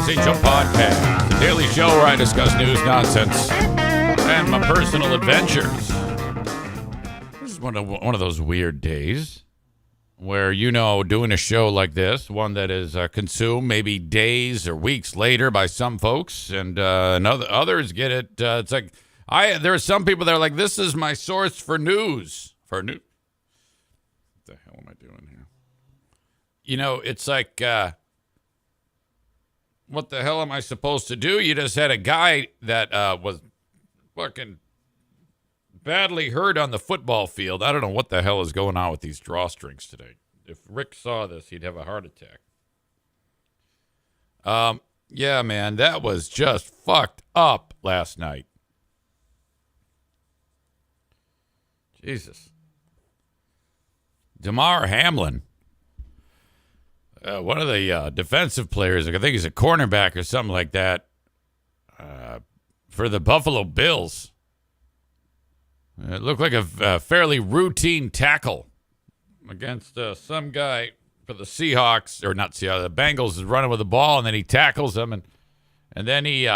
Sports Angel Podcast, the daily show where I discuss news, nonsense, and my personal adventures. This is one of those weird days where, doing a show like this, one that is consumed maybe days or weeks later by some folks, and others get it. It's like there are some people that are like, this is my source for news. What the hell am I doing here? It's like, what the hell am I supposed to do? You just had a guy that was fucking badly hurt on the football field. I don't know what the hell is going on with these drawstrings today. If Rick saw this, he'd have a heart attack. Yeah, man, that was just fucked up last night. Jesus. Damar Hamlin. One of the defensive players, I think he's a cornerback or something like that, for the Buffalo Bills. It looked like a fairly routine tackle against some guy for the Seahawks, or not Seahawks, the Bengals is running with the ball, and then he tackles him, and then he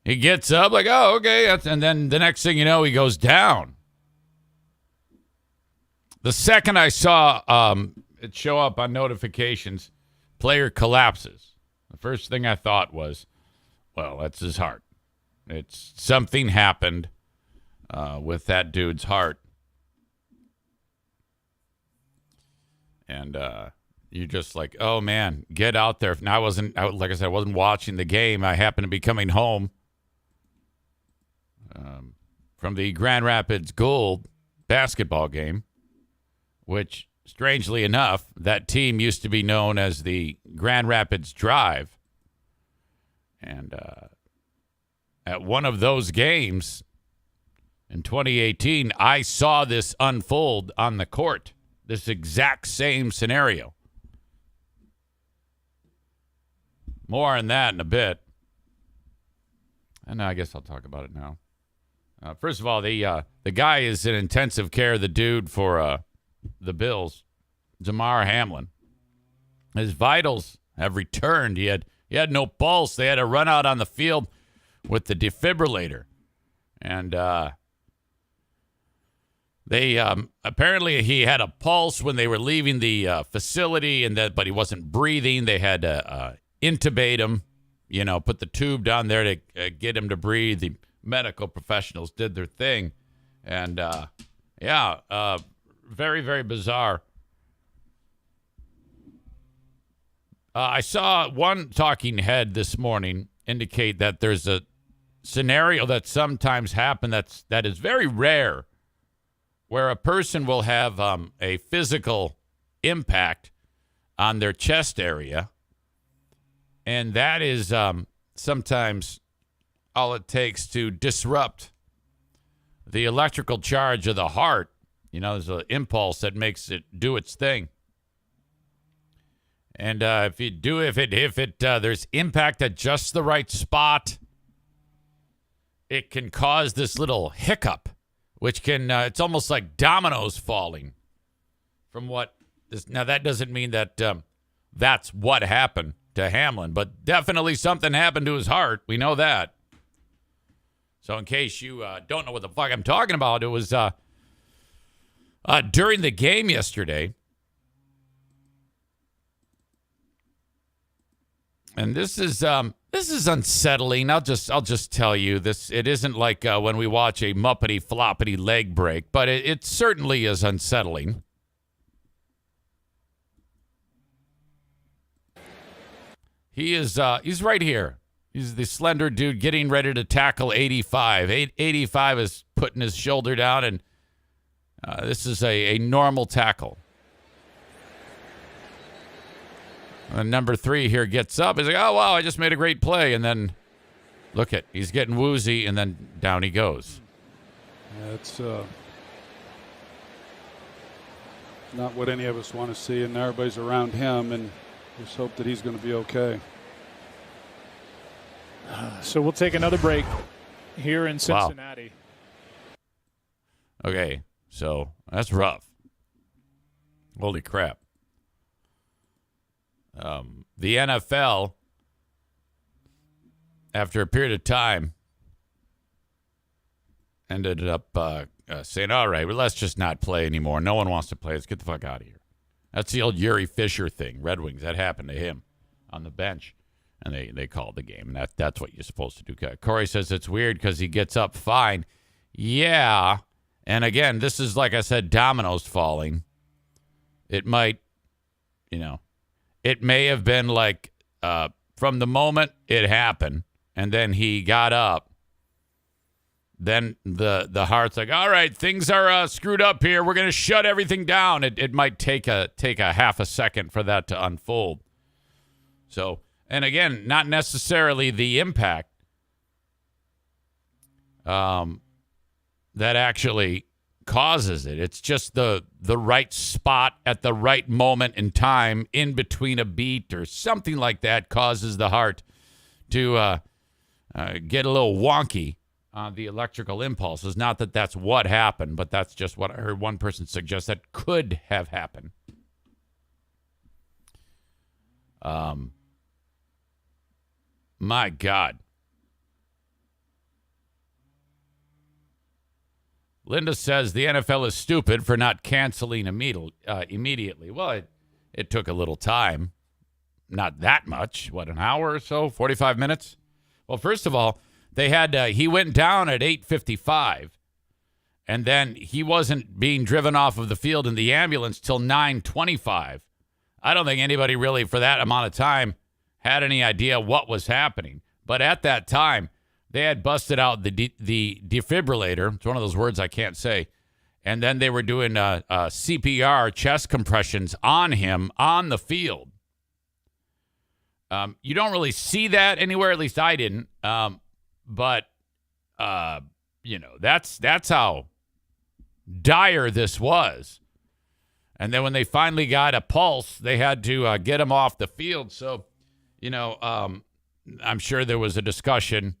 gets up like, oh, okay, and then the next thing you know, he goes down. The second I saw it show up on notifications, player collapses. The first thing I thought was, well, that's his heart. It's something happened with that dude's heart. And you're just like, oh, man, get out there. Now, like I said, I wasn't watching the game. I happened to be coming home from the Grand Rapids Gold basketball game, which, strangely enough, that team used to be known as the Grand Rapids Drive. And at one of those games in 2018, I saw this unfold on the court, this exact same scenario. More on that in a bit. And I guess I'll talk about it now. First of all, the guy is in intensive care, the dude for the Bills, Damar Hamlin. His vitals have returned. He had no pulse. They had to run out on the field with the defibrillator. And they apparently he had a pulse when they were leaving the facility, but he wasn't breathing. They had to intubate him, put the tube down there to get him to breathe. The medical professionals did their thing. And very, very bizarre. I saw one talking head this morning indicate that there's a scenario that sometimes happens that is very rare, where a person will have a physical impact on their chest area, and that is sometimes all it takes to disrupt the electrical charge of the heart. There's an impulse that makes it do its thing. And if there's impact at just the right spot, it can cause this little hiccup, which can, it's almost like dominoes falling from what this. Now, that doesn't mean that that's what happened to Hamlin, but definitely something happened to his heart. We know that. So in case you don't know what the fuck I'm talking about, it was during the game yesterday. And this is unsettling. I'll just tell you this. It isn't like when we watch a muppety floppity leg break, but it certainly is unsettling. He's right here. He's the slender dude getting ready to tackle 85. 85 is putting his shoulder down, and this is a normal tackle. And number 3 here gets up. He's like, oh, wow, I just made a great play. And then, he's getting woozy, and then down he goes. Yeah, it's not what any of us want to see, and everybody's around him, and just hope that he's going to be okay. So we'll take another break here in Cincinnati. Wow. Okay, so that's rough. Holy crap. The NFL after a period of time, ended up saying, all right, well, let's just not play anymore. No one wants to play. Let's get the fuck out of here. That's the old Yuri Fisher thing, Red Wings. That happened to him on the bench, and they called the game. And that's what you're supposed to do. Corey says it's weird because he gets up fine. Yeah, and again, this is, like I said, dominoes falling. It might, it may have been like from the moment it happened, and then he got up, then the heart's like, all right, things are screwed up here. We're going to shut everything down. It might take a half a second for that to unfold. So, and again, not necessarily the impact that actually causes it. It's just the right spot at the right moment in time in between a beat or something like that causes the heart to get a little wonky. The electrical impulses. Not that that's what happened, but that's just what I heard one person suggest that could have happened. My God. Linda says the NFL is stupid for not canceling immediately. Well, it took a little time. Not that much. What, an hour or so? 45 minutes? Well, first of all, they had he went down at 8:55, and then he wasn't being driven off of the field in the ambulance till 9:25. I don't think anybody really, for that amount of time, had any idea what was happening. But at that time, they had busted out the defibrillator. It's one of those words I can't say. And then they were doing CPR, chest compressions on him on the field. You don't really see that anywhere. At least I didn't. But, that's how dire this was. And then when they finally got a pulse, they had to get him off the field. So, I'm sure there was a discussion.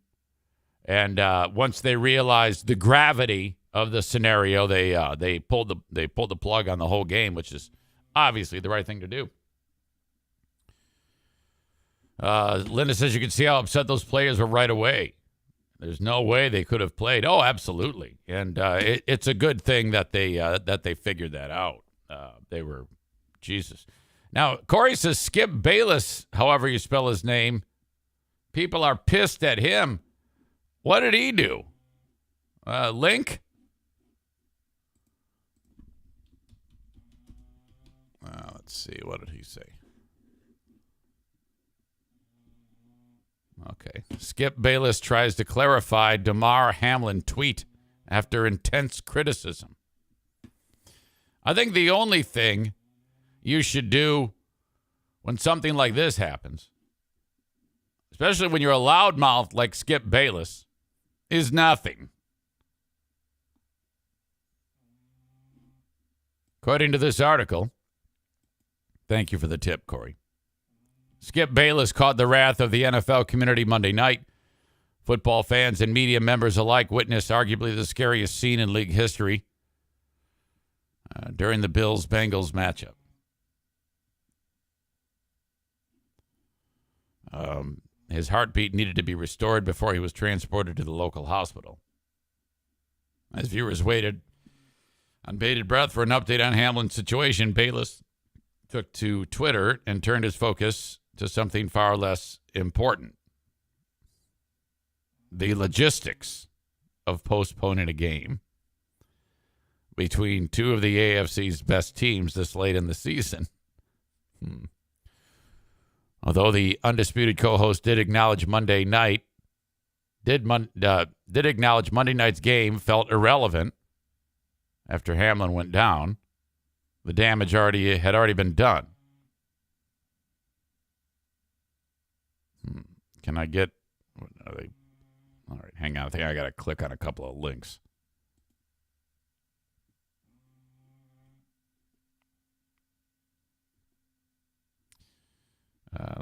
And once they realized the gravity of the scenario, they pulled the plug on the whole game, which is obviously the right thing to do. Linda says you can see how upset those players were right away. There's no way they could have played. Oh, absolutely. And it's a good thing that they figured that out. They were, Jesus. Now, Corey says Skip Bayless, however you spell his name, people are pissed at him. What did he do? Link? Let's see. What did he say? Okay. Skip Bayless tries to clarify Damar Hamlin tweet after intense criticism. I think the only thing you should do when something like this happens, especially when you're a loudmouth like Skip Bayless, is nothing. According to this article, thank you for the tip, Corey. Skip Bayless caught the wrath of the NFL community Monday night. Football fans and media members alike witnessed arguably the scariest scene in league history during the Bills-Bengals matchup. His heartbeat needed to be restored before he was transported to the local hospital. As viewers waited on bated breath for an update on Hamlin's situation, Bayless took to Twitter and turned his focus to something far less important. The logistics of postponing a game between two of the AFC's best teams this late in the season. Although the undisputed co-host did acknowledge Monday night's game felt irrelevant after Hamlin went down, the damage had already been done. Can I get? Are they? All right, hang on. I think I got to click on a couple of links.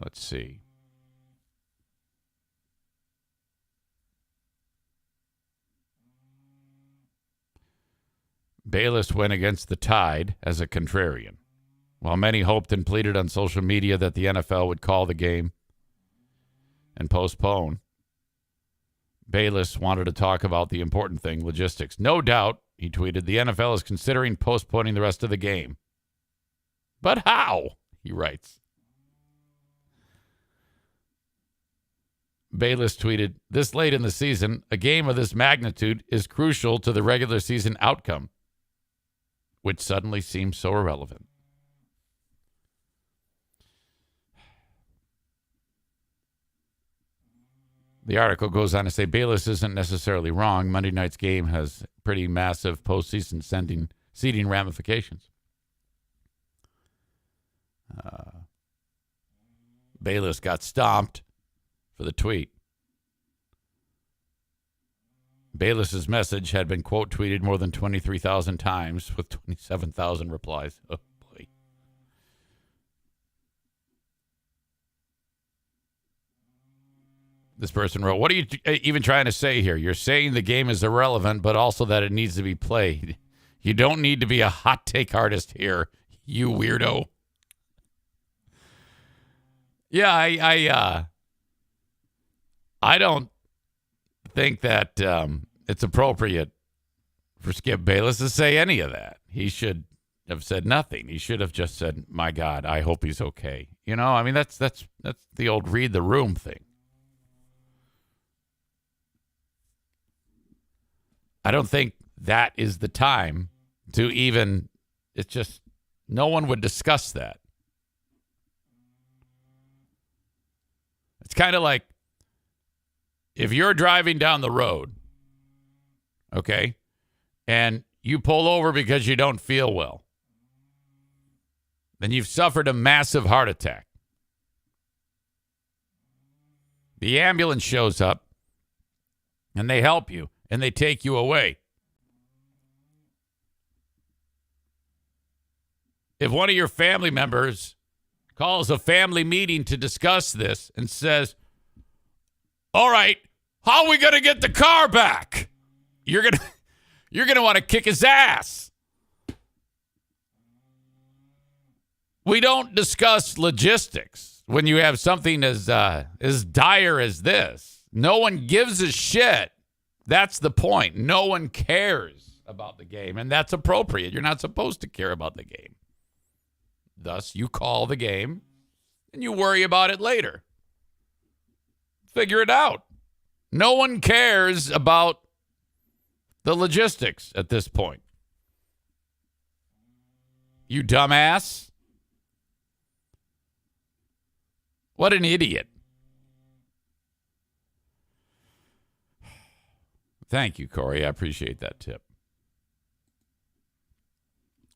Let's see. Bayless went against the tide as a contrarian. While many hoped and pleaded on social media that the NFL would call the game and postpone, Bayless wanted to talk about the important thing, logistics. No doubt, he tweeted, the NFL is considering postponing the rest of the game. But how? He writes. Bayless tweeted, this late in the season, a game of this magnitude is crucial to the regular season outcome, which suddenly seems so irrelevant. The article goes on to say Bayless isn't necessarily wrong. Monday night's game has pretty massive postseason seeding ramifications. Bayless got stomped for the tweet. Bayless's message had been quote tweeted more than 23,000 times with 27,000 replies. Oh boy. This person wrote, what are you even trying to say here? You're saying the game is irrelevant, but also that it needs to be played. You don't need to be a hot take artist here, you weirdo. Yeah, I don't think that it's appropriate for Skip Bayless to say any of that. He should have said nothing. He should have just said, my God, I hope he's okay. You know, I mean, that's the old read the room thing. I don't think that is the time to even, it's just, no one would discuss that. It's kind of like if you're driving down the road, okay, and you pull over because you don't feel well, then you've suffered a massive heart attack. The ambulance shows up, and they help you, and they take you away. If one of your family members calls a family meeting to discuss this and says, all right, how are we going to get the car back? You're going to want to kick his ass. We don't discuss logistics when you have something as dire as this. No one gives a shit. That's the point. No one cares about the game, and that's appropriate. You're not supposed to care about the game. Thus, you call the game, and you worry about it later. Figure it out. No one cares about the logistics at this point. You dumbass. What an idiot. Thank you, Corey. I appreciate that tip.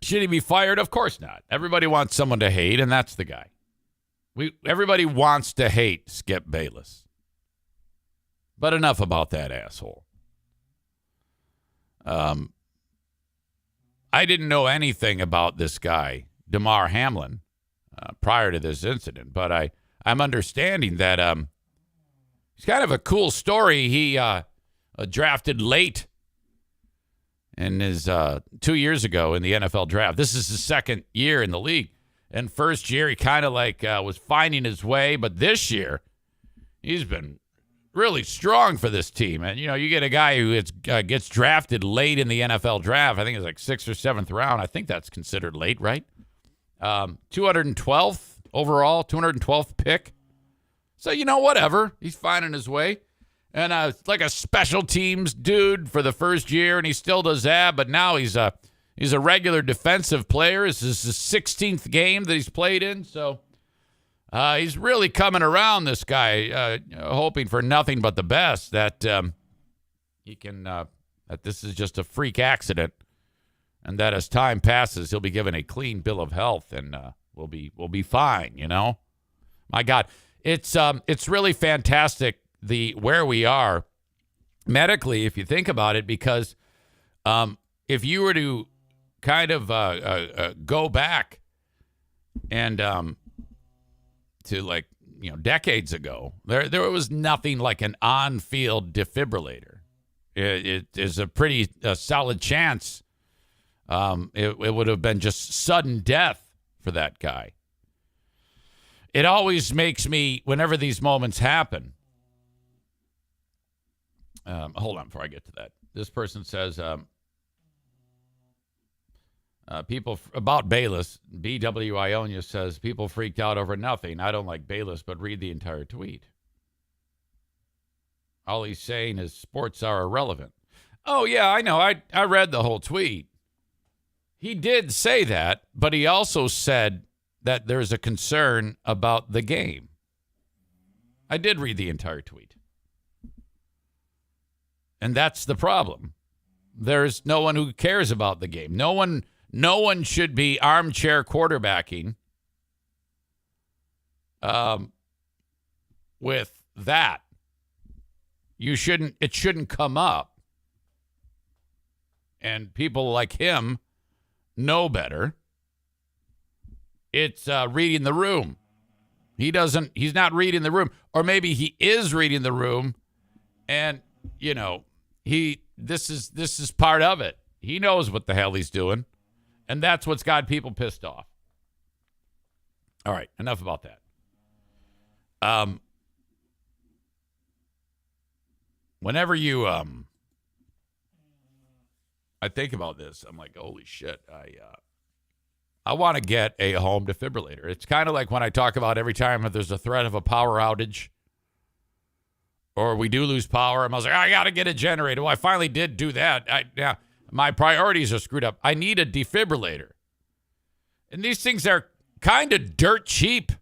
Should he be fired? Of course not. Everybody wants someone to hate, and that's the guy. Everybody wants to hate Skip Bayless. But enough about that asshole. I didn't know anything about this guy, Damar Hamlin, prior to this incident, but I'm understanding that he's kind of a cool story. He drafted late in his 2 years ago in the NFL draft. This is his second year in the league. And first year, he kind of was finding his way. But this year, he's been really strong for this team. And, you know, you get a guy who gets drafted late in the NFL draft. I think it's like 6th or 7th round. I think that's considered late, right? 212th overall, 212th pick. So, you know, whatever. He's finding his way. And like a special teams dude for the first year, and he still does that. But now he's a regular defensive player. This is his 16th game that he's played in. So he's really coming around, this guy, hoping for nothing but the best, that he can that this is just a freak accident, and that as time passes, he'll be given a clean bill of health, and we'll be fine. You know, my God, it's really fantastic where we are medically, if you think about it, because if you were to kind of go back and to decades ago, there was nothing like an on-field defibrillator. It is a pretty solid chance it would have been just sudden death for that guy. It always makes me, whenever these moments happen, Hold on before I get to that. This person says, people about Bayless, BW Ionia says, people freaked out over nothing. I don't like Bayless, but read the entire tweet. All he's saying is sports are irrelevant. Oh, yeah, I know. I read the whole tweet. He did say that, but he also said that there's a concern about the game. I did read the entire tweet. And that's the problem. There's no one who cares about the game. No one should be armchair quarterbacking with that. It shouldn't come up. And people like him know better. It's reading the room. He's not reading the room. Or maybe he is reading the room and, this is part of it. He knows what the hell he's doing. And that's what's got people pissed off. All right, enough about that. Whenever you I think about this, I'm like, holy shit, I want to get a home defibrillator. It's kind of like when I talk about every time that there's a threat of a power outage or we do lose power, I was like, I got to get a generator. Well, I finally did do that. My priorities are screwed up. I need a defibrillator. And these things are kind of dirt cheap.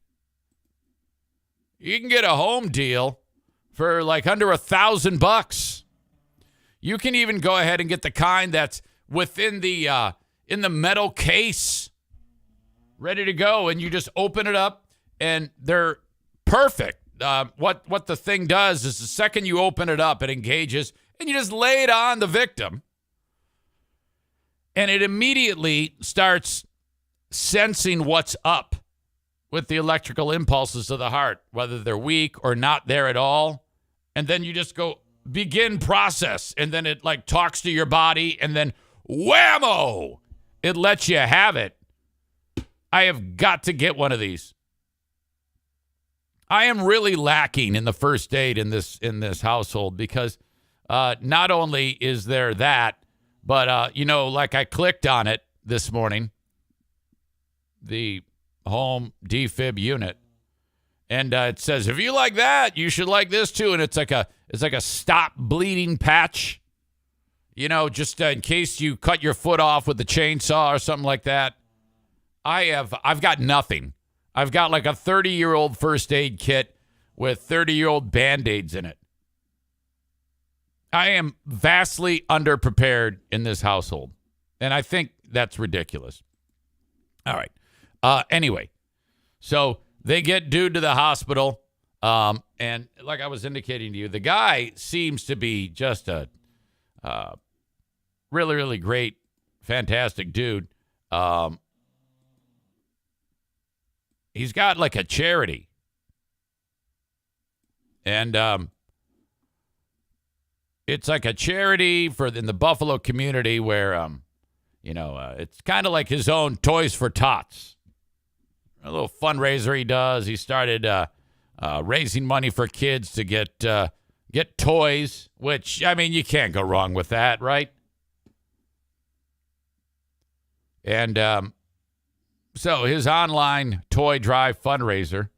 You can get a home deal for like under $1,000. You can even go ahead and get the kind that's within the in the metal case, ready to go, and you just open it up, and they're perfect. What the thing does is the second you open it up, it engages, and you just lay it on the victim, and it immediately starts sensing what's up with the electrical impulses of the heart, whether they're weak or not there at all, and then you just go begin process, and then it like talks to your body, and then whammo, it lets you have it. I have got to get one of these. I am really lacking in the first aid in this household because not only is there that, but like I clicked on it this morning, the home defib unit, and it says if you like that, you should like this too, and it's like a stop bleeding patch, just in case you cut your foot off with the chainsaw or something like that. I've got nothing. I've got like a 30-year-old first aid kit with 30-year-old Band-Aids in it. I am vastly underprepared in this household, and I think that's ridiculous. All right. Anyway, so they get dude to the hospital, and like I was indicating to you, the guy seems to be just a really, really great, fantastic dude. He's got like a charity. And it's like a charity in the Buffalo community where, it's kind of like his own Toys for Tots. A little fundraiser he does. He started raising money for kids to get toys, which, I mean, you can't go wrong with that, right? And so his online toy drive fundraiser,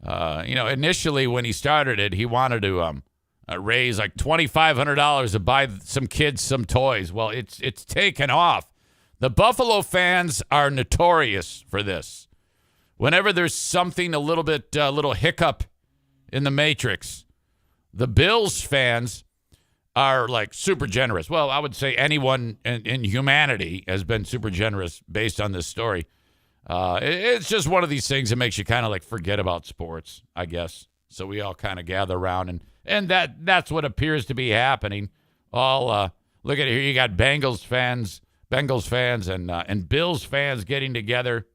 initially when he started it, he wanted to raise like $2,500 to buy some kids some toys. Well, it's taken off. The Buffalo fans are notorious for this. Whenever there's something a little hiccup in the matrix, the Bills fans are like super generous. Well, I would say anyone in humanity has been super generous based on this story. It's just one of these things that makes you kind of like forget about sports, I guess. So we all kind of gather around, and that's what appears to be happening. All look at it here. You got Bengals fans and Bills fans getting together.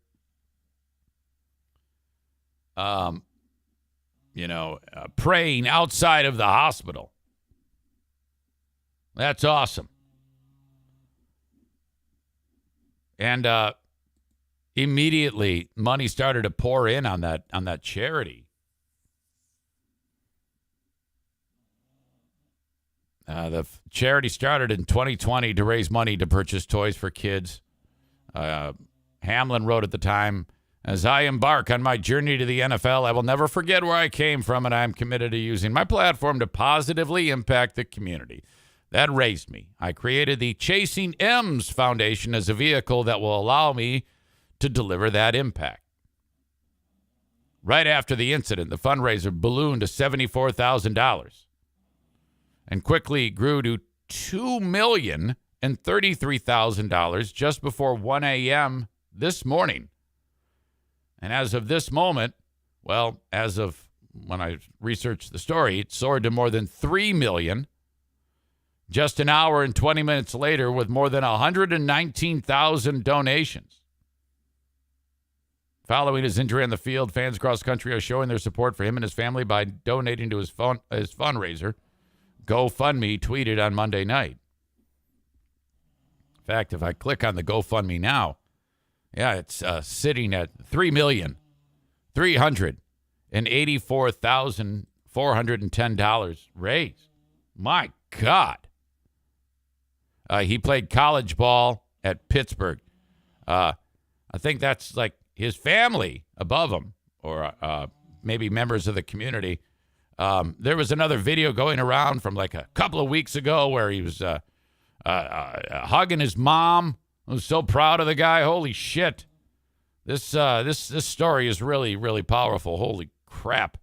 Praying outside of the hospital. That's awesome. And immediately money started to pour in on that charity. Charity started in 2020 to raise money to purchase toys for kids. Hamlin wrote at the time, "As I embark on my journey to the NFL, I will never forget where I came from, and I am committed to using my platform to positively impact the community that raised me. I created the Chasing M's Foundation as a vehicle that will allow me to deliver that impact." Right after the incident, the fundraiser ballooned to $74,000 and quickly grew to $2,033,000 just before 1 a.m. this morning. And as of this moment, well, as of when I researched the story, it soared to more than $3 million just an hour and 20 minutes later with more than 119,000 donations. Following his injury on the field, fans across the country are showing their support for him and his family by donating to his fundraiser. GoFundMe tweeted on Monday night. In fact, if I click on the GoFundMe now, yeah, it's sitting at $3,384,410 raised. My God. He played college ball at Pittsburgh. I think that's like his family above him, or maybe members of the community. There was another video going around from like a couple of weeks ago where he was hugging his mom. I was so proud of the guy. Holy shit. This story is really, really powerful. Holy crap.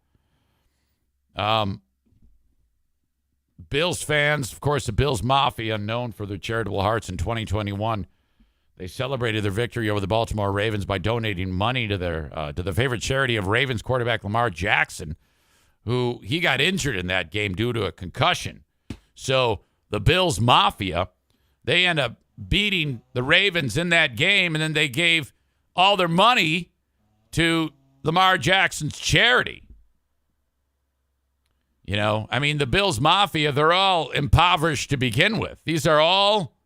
Bills fans, of course, the Bills Mafia, known for their charitable hearts in 2021, they celebrated their victory over the Baltimore Ravens by donating money to the favorite charity of Ravens quarterback Lamar Jackson, who he got injured in that game due to a concussion. So the Bills Mafia, they end up beating the Ravens in that game, and then they gave all their money to Lamar Jackson's charity. You know, I mean, the Bills Mafia, they're all impoverished to begin with. These are all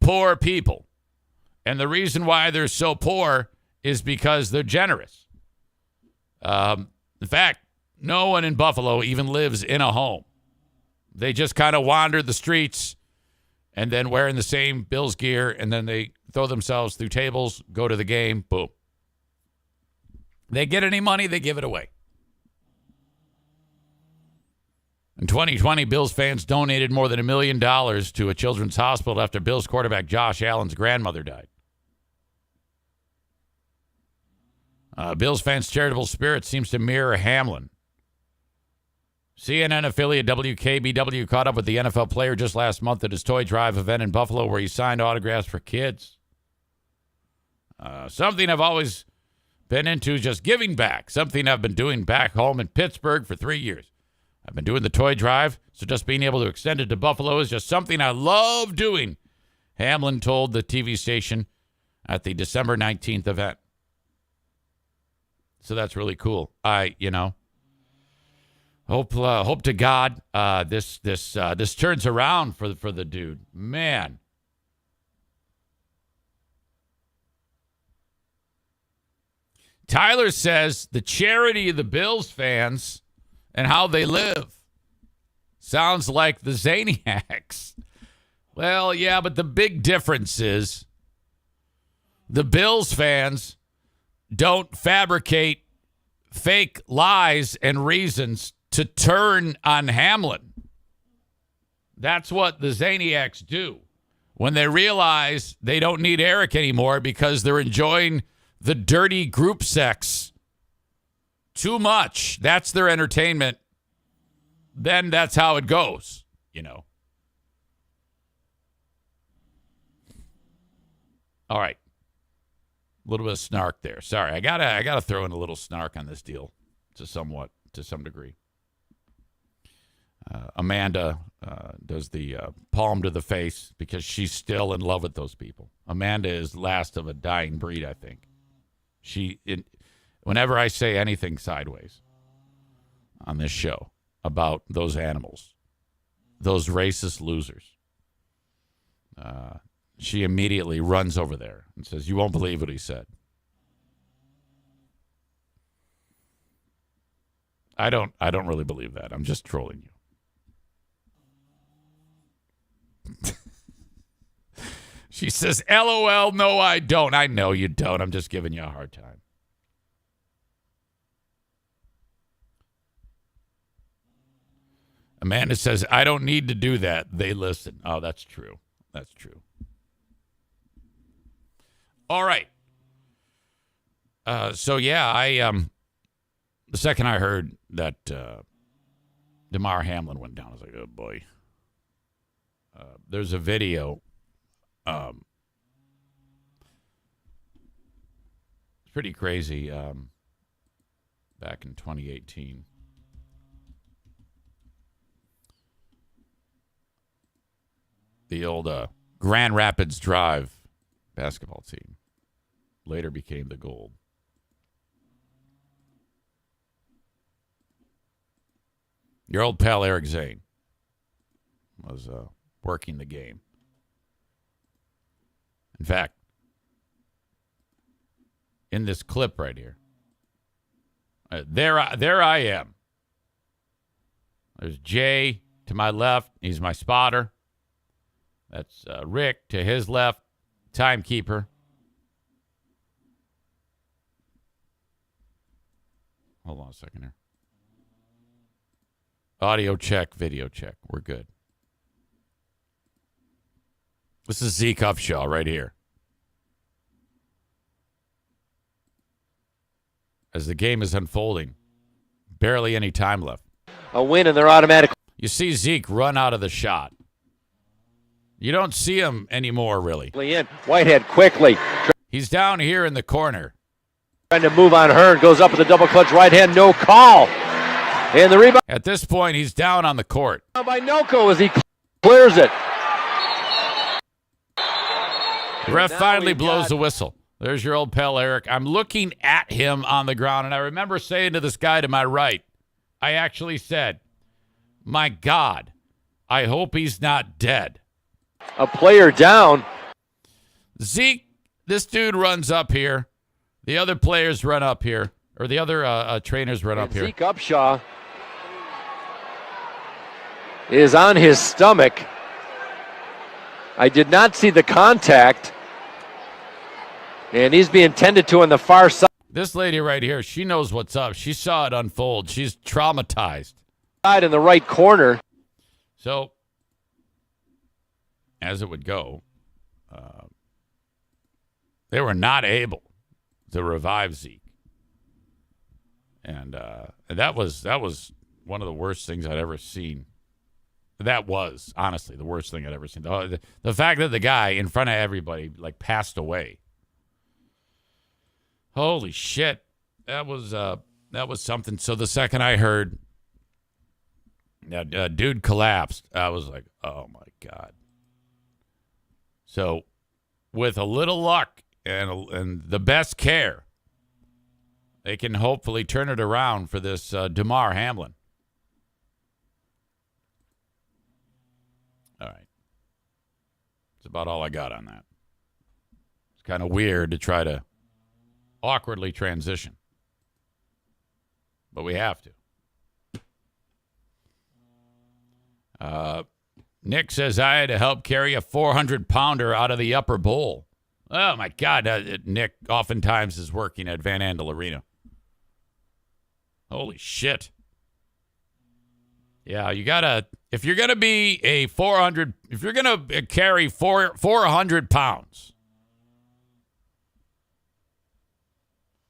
poor people. And the reason why they're so poor is because they're generous. In fact, no one in Buffalo even lives in a home. They just kind of wander the streets and then wearing the same Bills gear, and then they throw themselves through tables, go to the game, boom. They get any money, they give it away. In 2020, Bills fans donated more than $1 million to a children's hospital after Bills quarterback Josh Allen's grandmother died. Bills fans' charitable spirit seems to mirror Hamlin. CNN affiliate WKBW caught up with the NFL player just last month at his toy drive event in Buffalo where he signed autographs for kids. Something I've always been into is just giving back. Something I've been doing back home in Pittsburgh for 3 years. I've been doing the toy drive, so just being able to extend it to Buffalo is just something I love doing, Hamlin told the TV station at the December 19th event. So that's really cool. Hope to God this turns around for the dude. Man. Tyler says the charity of the Bills fans and how they live sounds like the Zaniacs. Well, yeah, but the big difference is the Bills fans don't fabricate fake lies and reasons to turn on Hamlin. That's what the Zaniacs do when they realize they don't need Eric anymore because they're enjoying the dirty group sex too much. That's their entertainment. Then that's how it goes, you know. All right. A little bit of snark there. Sorry, I gotta throw in a little snark on this deal to some degree. Amanda does the palm to the face because she's still in love with those people. Amanda is last of a dying breed, I think. Whenever I say anything sideways on this show about those animals, those racist losers, she immediately runs over there and says, "You won't believe what he said." I don't really believe that. I'm just trolling you. She says, LOL, no, I don't. I know you don't. I'm just giving you a hard time. Amanda says, I don't need to do that. They listen. Oh, that's true. That's true. All right. So, yeah, the second I heard that Damar Hamlin went down, I was like, oh, boy. There's a video. It's pretty crazy. Back in 2018. The old Grand Rapids Drive basketball team later became the Gold. Your old pal Eric Zane was working the game. In fact, in this clip right here, there I am. There's Jay to my left. He's my spotter. That's Rick to his left, timekeeper. Hold on a second here. Audio check, video check. We're good. This is Zeke Upshaw right here. As the game is unfolding, barely any time left. A win and they're automatic. You see Zeke run out of the shot. You don't see him anymore, really. In. Whitehead quickly. He's down here in the corner. Trying to move on Hearn. Goes up with a double clutch right hand. No call. And the rebound. At this point, he's down on the court. By Noko as he clears it. The ref finally blows the whistle. There's your old pal, Eric. I'm looking at him on the ground, and I remember saying to this guy to my right, I actually said, my God, I hope he's not dead. A player down. Zeke, this dude runs up here. The other players run up here, or the other trainers run up here. Zeke Upshaw is on his stomach. I did not see the contact. And he's being tended to on the far side. This lady right here, she knows what's up. She saw it unfold. She's traumatized. In the right corner. So, as it would go, they were not able to revive Zeke. And that was one of the worst things I'd ever seen. That was, honestly, the worst thing I'd ever seen. The fact that the guy in front of everybody, like, passed away. Holy shit. That was something. So the second I heard that dude collapsed, I was like, oh, my God. So with a little luck and the best care, they can hopefully turn it around for this Damar Hamlin. All right. That's about all I got on that. It's kind of weird to try to awkwardly transition, but we have to. Nick says I had to help carry a 400-pounder out of the upper bowl. Oh, my God. Nick oftentimes is working at Van Andel Arena. Holy shit. Yeah, you got to, if you're going to be a 400, if you're going to carry 400 pounds,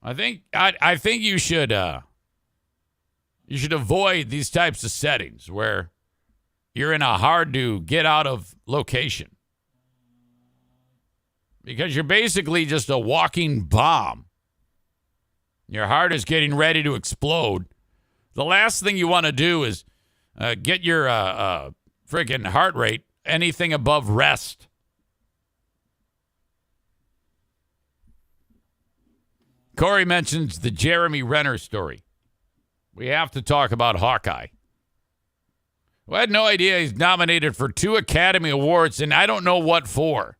I think you should avoid these types of settings where you're in a hard to get out of location, because you're basically just a walking bomb. Your heart is getting ready to explode. The last thing you want to do is get your freaking heart rate anything above rest. Corey mentions the Jeremy Renner story. We have to talk about Hawkeye. I had no idea he's nominated for 2 Academy Awards, and I don't know what for.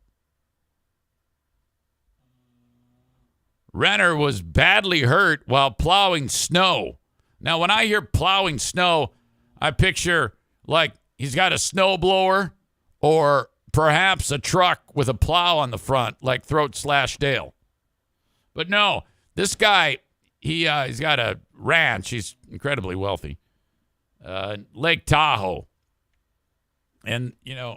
Renner was badly hurt while plowing snow. Now, when I hear plowing snow, I picture like he's got a snowblower or perhaps a truck with a plow on the front, like Throat Slash Dale. But no, this guy, he's got a ranch. He's incredibly wealthy. Lake Tahoe. And,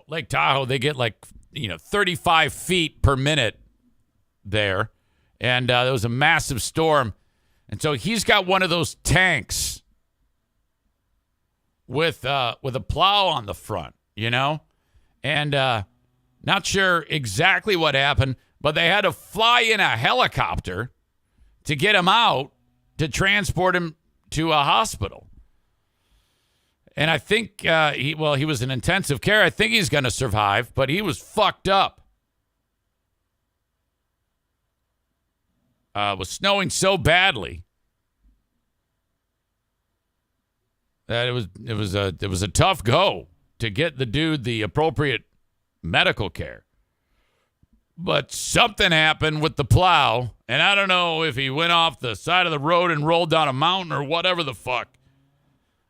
Lake Tahoe, they get 35 feet per minute there. And there was a massive storm. And so he's got one of those tanks with a plow on the front, And not sure exactly what happened, but they had to fly in a helicopter to get him out to transport him to a hospital. And I think he was in intensive care. I think he's going to survive, but he was fucked up. It was snowing so badly that it was a tough go to get the dude the appropriate medical care. But something happened with the plow, and I don't know if he went off the side of the road and rolled down a mountain or whatever the fuck.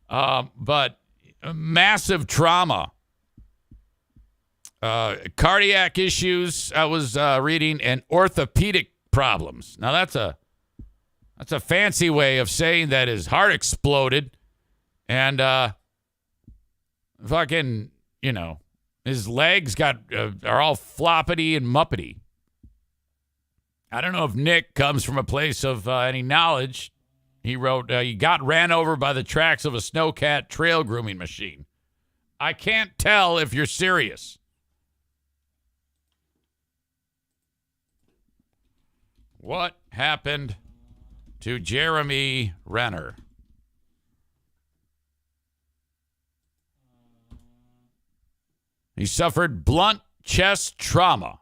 But massive trauma, cardiac issues, I was reading, and orthopedic problems. Now that's a fancy way of saying that his heart exploded, and fucking, his legs are all floppity and muppety. I don't know if Nick comes from a place of any knowledge. He wrote, he got ran over by the tracks of a snowcat trail grooming machine. I can't tell if you're serious. What happened to Jeremy Renner? He suffered blunt chest trauma.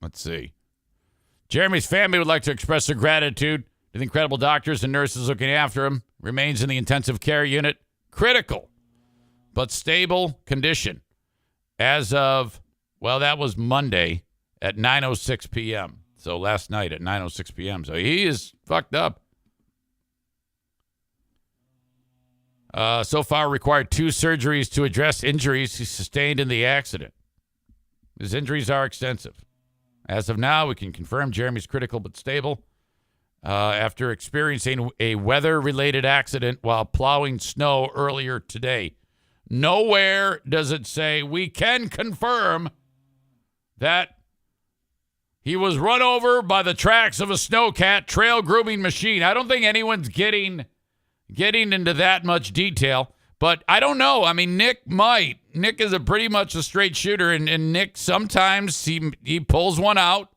Let's see. Jeremy's family would like to express their gratitude to the incredible doctors and nurses looking after him. Remains in the intensive care unit. Critical, but stable condition. As of, that was Monday at 9:06 p.m. So last night at 9:06 p.m. So he is fucked up. So far required 2 surgeries to address injuries he sustained in the accident. His injuries are extensive. As of now, we can confirm Jeremy's critical but stable after experiencing a weather-related accident while plowing snow earlier today. Nowhere does it say we can confirm that he was run over by the tracks of a snowcat trail grooming machine. I don't think anyone's getting into that much detail, but I don't know. I mean, Nick might. Nick is pretty much a straight shooter, and Nick sometimes he pulls one out.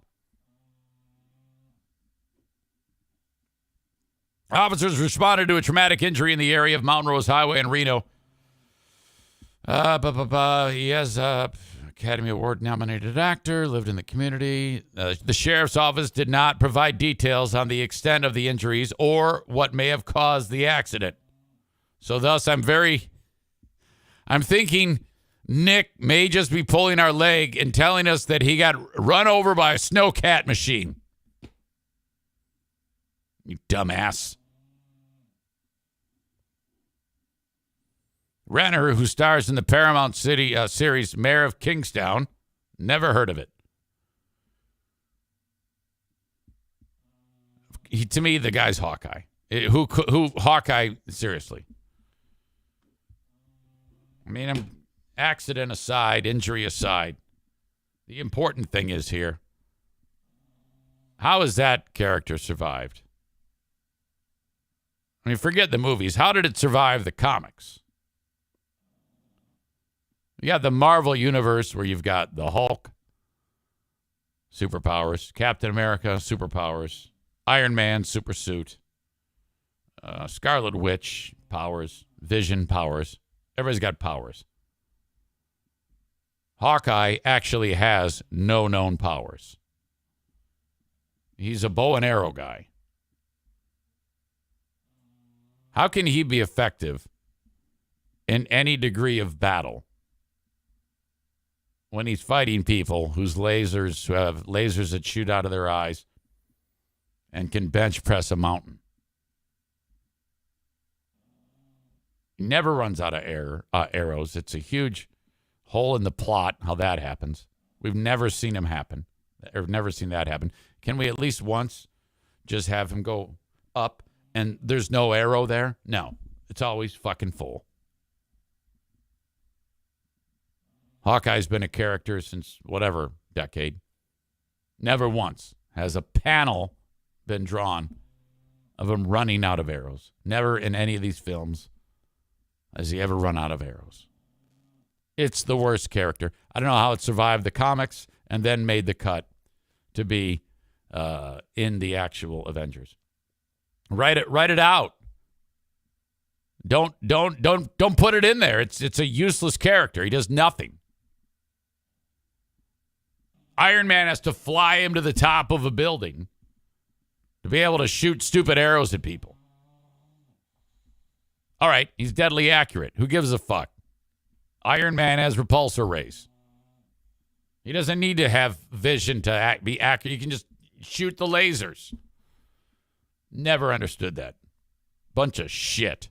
Officers responded to a traumatic injury in the area of Mountain Rose Highway in Reno. He has a Academy Award nominated actor, lived in the community. The sheriff's office did not provide details on the extent of the injuries or what may have caused the accident. So thus, I'm thinking Nick may just be pulling our leg and telling us that he got run over by a snowcat machine. You dumbass. Renner, who stars in the Paramount City series Mayor of Kingstown, never heard of it. To me, the guy's Hawkeye. Who Hawkeye, seriously. I mean, accident aside, injury aside, the important thing is here, how has that character survived? I mean, forget the movies. How did it survive the comics? You got the Marvel Universe where you've got the Hulk, superpowers, Captain America, superpowers, Iron Man, super suit, Scarlet Witch, powers, Vision, powers. Everybody's got powers. Hawkeye actually has no known powers. He's a bow and arrow guy. How can he be effective in any degree of battle when he's fighting people who have lasers that shoot out of their eyes and can bench press a mountain? He never runs out of arrows. It's a huge hole in the plot how that happens. We've never seen him happen. Or never seen that happen. Can we at least once just have him go up and there's no arrow there? No. It's always fucking full. Hawkeye's been a character since whatever decade. Never once has a panel been drawn of him running out of arrows. Never in any of these films has he ever run out of arrows. It's the worst character. I don't know how it survived the comics and then made the cut to be in the actual Avengers. Write it out. Don't put it in there. It's a useless character. He does nothing. Iron Man has to fly him to the top of a building to be able to shoot stupid arrows at people. All right, he's deadly accurate. Who gives a fuck? Iron Man has repulsor rays. He doesn't need to have vision to be accurate. He can just shoot the lasers. Never understood that. Bunch of shit.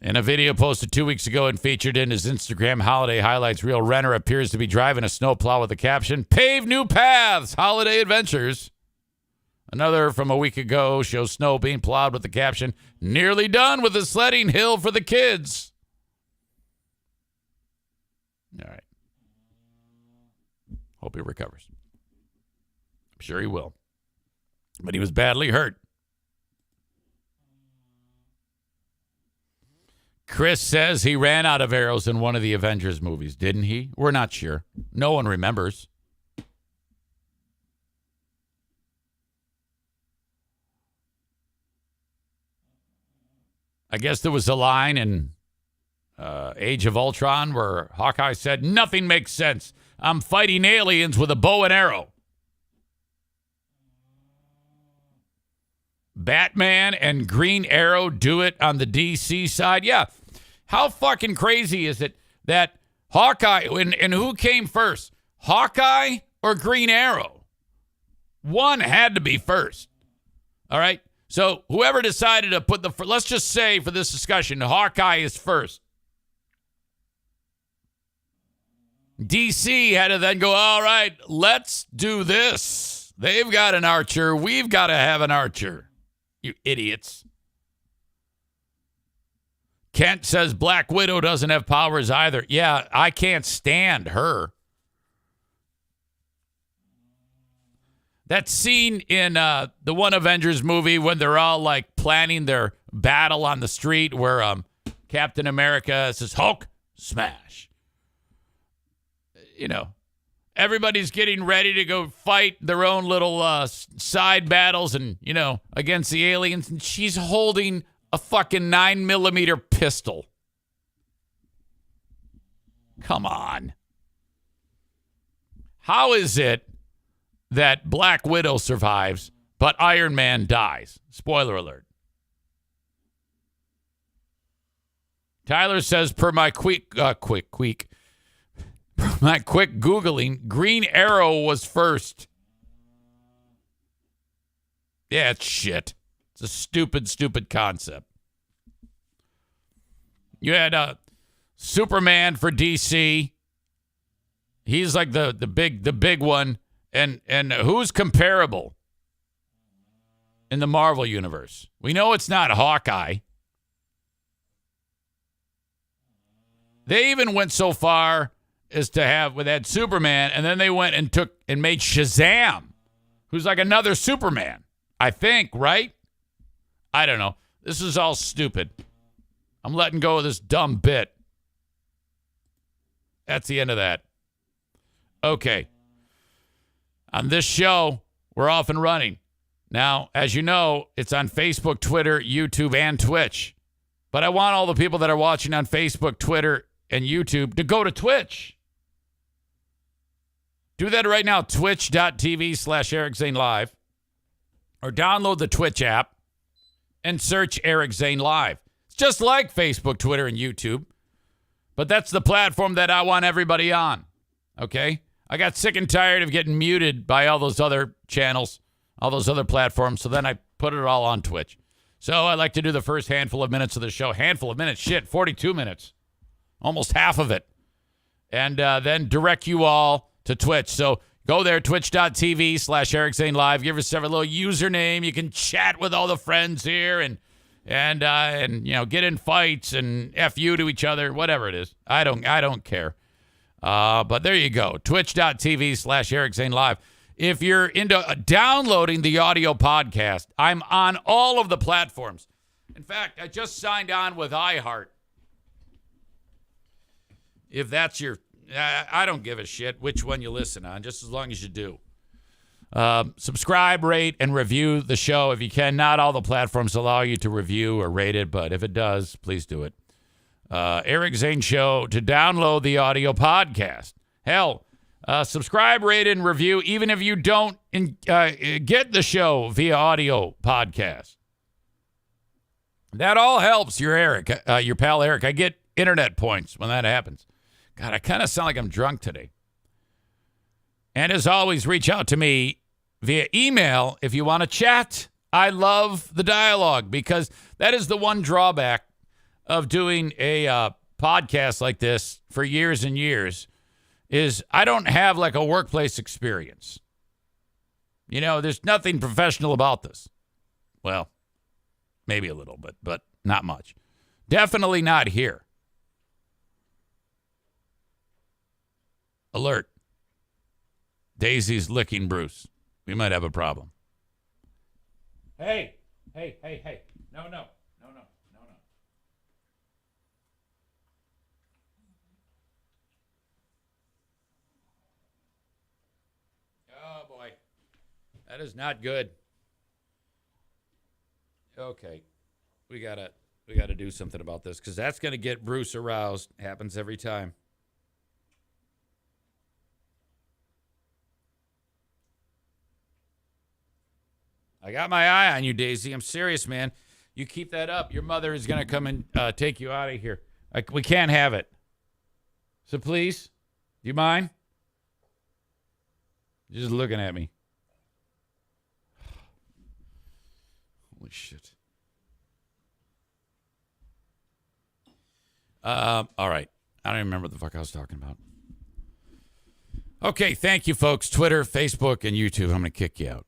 In a video posted 2 weeks ago and featured in his Instagram holiday highlights reel, Renner appears to be driving a snowplow with the caption, "Pave new paths, holiday adventures." Another from a week ago shows snow being plowed with the caption, "Nearly done with the sledding hill for the kids." All right. Hope he recovers. I'm sure he will. But he was badly hurt. Chris says he ran out of arrows in one of the Avengers movies, didn't he? We're not sure. No one remembers. I guess there was a line in Age of Ultron where Hawkeye said, "Nothing makes sense. I'm fighting aliens with a bow and arrow." Batman and Green Arrow do it on the DC side. Yeah. How fucking crazy is it that Hawkeye, and who came first? Hawkeye or Green Arrow? One had to be first. All right. So whoever decided to put let's just say for this discussion, Hawkeye is first. DC had to then go, all right, let's do this. They've got an archer. We've got to have an archer. You idiots. Kent says Black Widow doesn't have powers either. Yeah, I can't stand her. That scene in the one Avengers movie when they're all like planning their battle on the street where Captain America says, "Hulk, smash." You know, everybody's getting ready to go fight their own little side battles and, you know, against the aliens. And she's holding a fucking 9mm pistol. Come on. How is it that Black Widow survives, but Iron Man dies? Spoiler alert. Tyler says, per my quick Googling, Green Arrow was first. Yeah, it's shit. It's a stupid concept. You had Superman for DC. He's like the big one. And who's comparable in the Marvel universe? We know it's not Hawkeye. They even went so far as to have with that Superman, and then they went and made Shazam, who's like another Superman, I think, right? I don't know. This is all stupid. I'm letting go of this dumb bit. That's the end of that. Okay. On this show, we're off and running. Now, as you know, it's on Facebook, Twitter, YouTube, and Twitch. But I want all the people that are watching on Facebook, Twitter, and YouTube to go to Twitch. Do that right now, twitch.tv/Eric Zane Live. Or download the Twitch app and search Eric Zane Live. It's just like Facebook, Twitter, and YouTube. But that's the platform that I want everybody on. Okay? I got sick and tired of getting muted by all those other channels, all those other platforms, so then I put it all on Twitch. So I like to do the first handful of minutes of the show. Handful of minutes? Shit, 42 minutes. Almost half of it. And then direct you all to Twitch. So go there, twitch.tv/Eric Zane Live. Give yourself a little username. You can chat with all the friends here and get in fights and F you to each other, whatever it is. I don't care. But there you go. Twitch.tv/Eric Zane Live. If you're into downloading the audio podcast, I'm on all of the platforms. In fact, I just signed on with iHeart. If that's your, I don't give a shit which one you listen on, just as long as you do. Subscribe, rate, and review the show if you can. Not all the platforms allow you to review or rate it, but if it does, please do it. Eric Zane Show to download the audio podcast. Hell, subscribe, rate, and review even if you don't get the show via audio podcast. That all helps your pal Eric. I get internet points when that happens. God, I kind of sound like I'm drunk today. And as always, reach out to me via email if you want to chat. I love the dialogue because that is the one drawback of doing a podcast like this for years and years is I don't have like a workplace experience. You know, there's nothing professional about this. Well, maybe a little bit, but not much. Definitely not here. Alert. Daisy's licking Bruce. We might have a problem. Hey. No. Oh, boy. That is not good. Okay. We gotta do something about this because that's going to get Bruce aroused. Happens every time. I got my eye on you, Daisy. I'm serious, man. You keep that up. Your mother is going to come and take you out of here. We can't have it. So please, do you mind? You're just looking at me. Holy shit. All right. I don't even remember what the fuck I was talking about. Okay, thank you, folks. Twitter, Facebook, and YouTube. I'm going to kick you out.